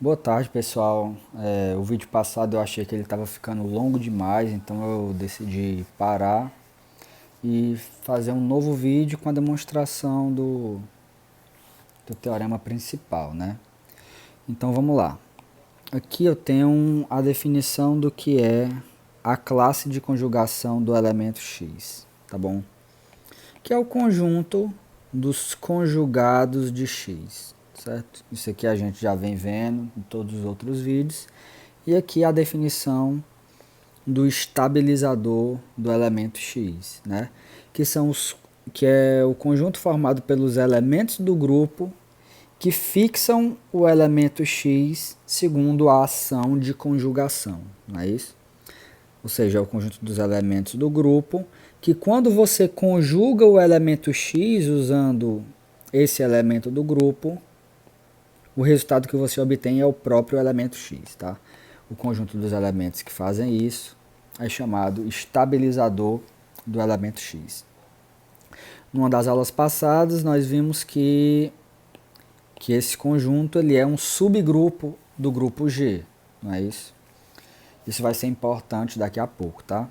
Boa tarde, pessoal. O vídeo passado eu achei que ele estava ficando longo demais, então eu decidi parar e fazer um novo vídeo com a demonstração do teorema principal, né? Então vamos lá. Aqui eu tenho a definição do que é a classe de conjugação do elemento x, tá bom? Que é o conjunto dos conjugados de x, certo? Isso aqui a gente já vem vendo em todos os outros vídeos. E aqui a definição do estabilizador do elemento x, né? Que é o conjunto formado pelos elementos do grupo que fixam o elemento x segundo a ação de conjugação, não é isso? Ou seja, é o conjunto dos elementos do grupo que quando você conjuga o elemento x usando esse elemento do grupo, o resultado que você obtém é o próprio elemento x, tá? O conjunto dos elementos que fazem isso é chamado estabilizador do elemento x. Numa das aulas passadas, nós vimos que esse conjunto ele é um subgrupo do grupo G, não é isso? Isso vai ser importante daqui a pouco, tá?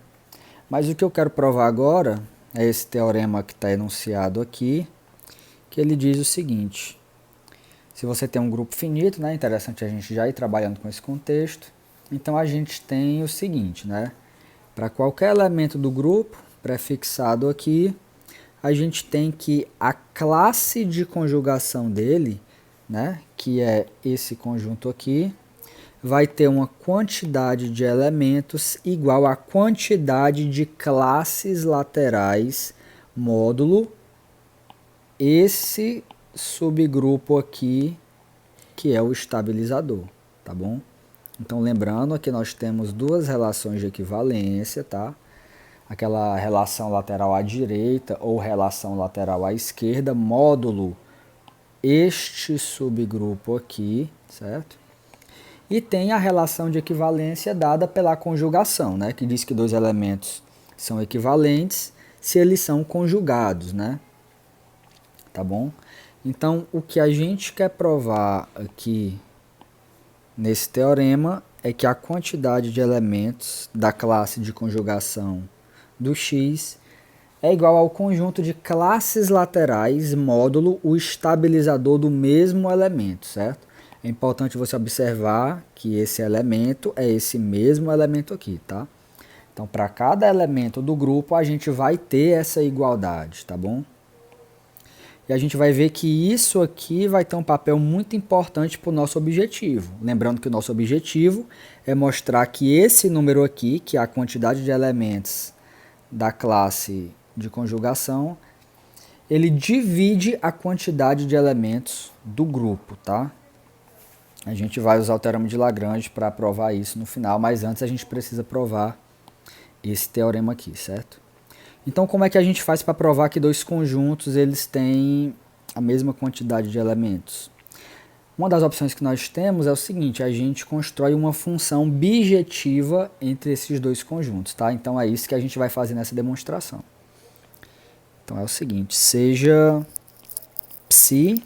Mas o que eu quero provar agora é esse teorema que está enunciado aqui, que ele diz o seguinte: se você tem um grupo finito, né, interessante a gente já ir trabalhando com esse contexto, então a gente tem o seguinte, né? Para qualquer elemento do grupo prefixado aqui, a gente tem que a classe de conjugação dele, né, que é esse conjunto aqui, vai ter uma quantidade de elementos igual à quantidade de classes laterais módulo esse subgrupo aqui, que é o estabilizador, tá bom? Então, lembrando que nós temos duas relações de equivalência, tá? Aquela relação lateral à direita ou relação lateral à esquerda, módulo este subgrupo aqui, certo? E tem a relação de equivalência dada pela conjugação, né? Que diz que dois elementos são equivalentes se eles são conjugados, né? Tá bom? Então, o que a gente quer provar aqui nesse teorema é que a quantidade de elementos da classe de conjugação do x é igual ao conjunto de classes laterais módulo o estabilizador do mesmo elemento, certo? É importante você observar que esse elemento é esse mesmo elemento aqui, tá? Então, para cada elemento do grupo, a gente vai ter essa igualdade, tá bom? E a gente vai ver que isso aqui vai ter um papel muito importante para o nosso objetivo. Lembrando que o nosso objetivo é mostrar que esse número aqui, que é a quantidade de elementos da classe de conjugação, ele divide a quantidade de elementos do grupo, tá? A gente vai usar o teorema de Lagrange para provar isso no final, mas antes a gente precisa provar esse teorema aqui, certo? Então, como é que a gente faz para provar que dois conjuntos eles têm a mesma quantidade de elementos? Uma das opções que nós temos é o seguinte: a gente constrói uma função bijetiva entre esses dois conjuntos, tá? Então, é isso que a gente vai fazer nessa demonstração. Então, é o seguinte: seja psi,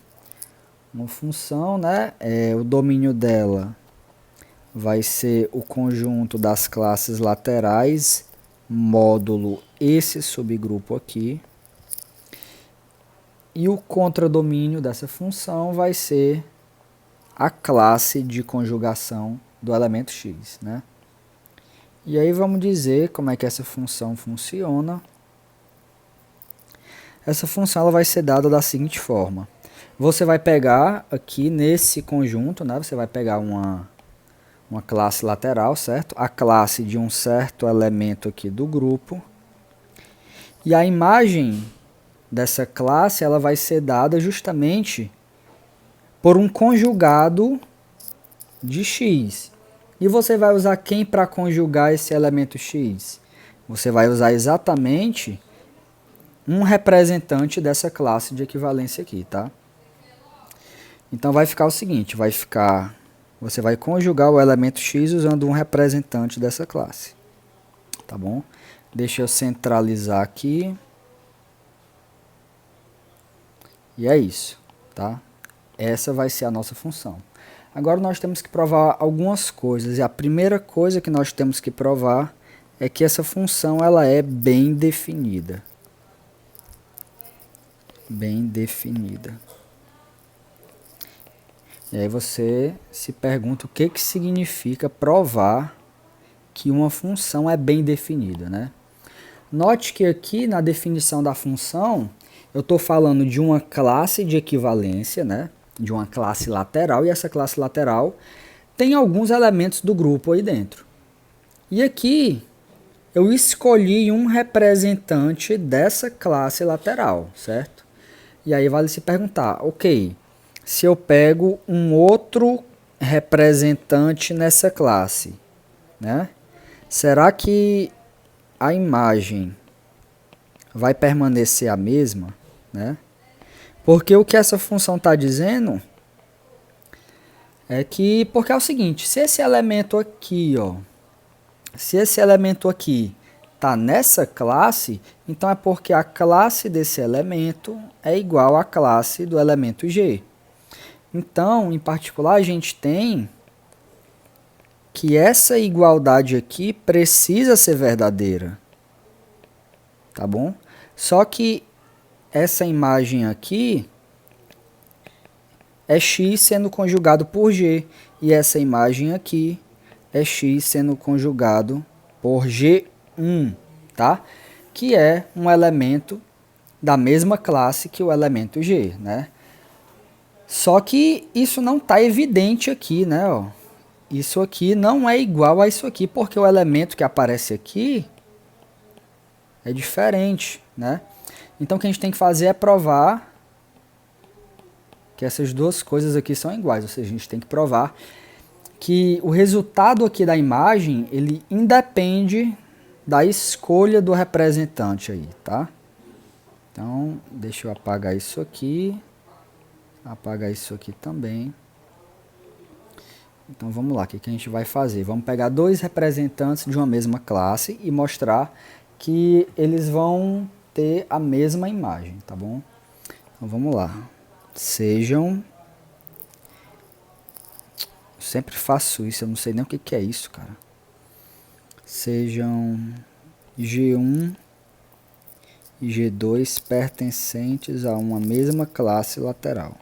uma função, né? O domínio dela vai ser o conjunto das classes laterais módulo esse subgrupo aqui. E o contradomínio dessa função vai ser a classe de conjugação do elemento x, né? E aí vamos dizer como é que essa função funciona. Essa função ela vai ser dada da seguinte forma: você vai pegar aqui nesse conjunto, né? Você vai pegar uma classe lateral, certo? A classe de um certo elemento aqui do grupo. E a imagem dessa classe ela vai ser dada justamente por um conjugado de x. E você vai usar quem para conjugar esse elemento x? Você vai usar exatamente um representante dessa classe de equivalência aqui, tá? Então vai ficar o seguinte, você vai conjugar o elemento x usando um representante dessa classe, tá bom? Deixa eu centralizar aqui. E é isso, tá? Essa vai ser a nossa função. Agora nós temos que provar algumas coisas, e a primeira coisa que nós temos que provar é que essa função ela é bem definida. Bem definida. E aí você se pergunta o que significa provar que uma função é bem definida, né? Note que aqui na definição da função, eu estou falando de uma classe de equivalência, né? De uma classe lateral, e essa classe lateral tem alguns elementos do grupo aí dentro. E aqui eu escolhi um representante dessa classe lateral, certo? E aí vale se perguntar, ok, se eu pego um outro representante nessa classe, né? Será que a imagem vai permanecer a mesma, né? Porque o que essa função está dizendo é que, porque é o seguinte, se esse elemento aqui, ó, se esse elemento aqui está nessa classe, então é porque a classe desse elemento é igual à classe do elemento G. Então, em particular, a gente tem que essa igualdade aqui precisa ser verdadeira, tá bom? Só que essa imagem aqui é x sendo conjugado por g, e essa imagem aqui é x sendo conjugado por g1, tá? Que é um elemento da mesma classe que o elemento g, né? Só que isso não está evidente aqui, né? Ó. Isso aqui não é igual a isso aqui, porque o elemento que aparece aqui é diferente, né? Então o que a gente tem que fazer é provar que essas duas coisas aqui são iguais, ou seja, a gente tem que provar que o resultado aqui da imagem, ele independe da escolha do representante aí, tá? Então, deixa eu apagar isso aqui também. Então vamos lá, o que a gente vai fazer? Vamos pegar dois representantes de uma mesma classe e mostrar que eles vão ter a mesma imagem, tá bom? Então vamos lá. Sejam... Eu sempre faço isso, eu não sei nem o que é isso, cara. Sejam G1 e G2 pertencentes a uma mesma classe lateral.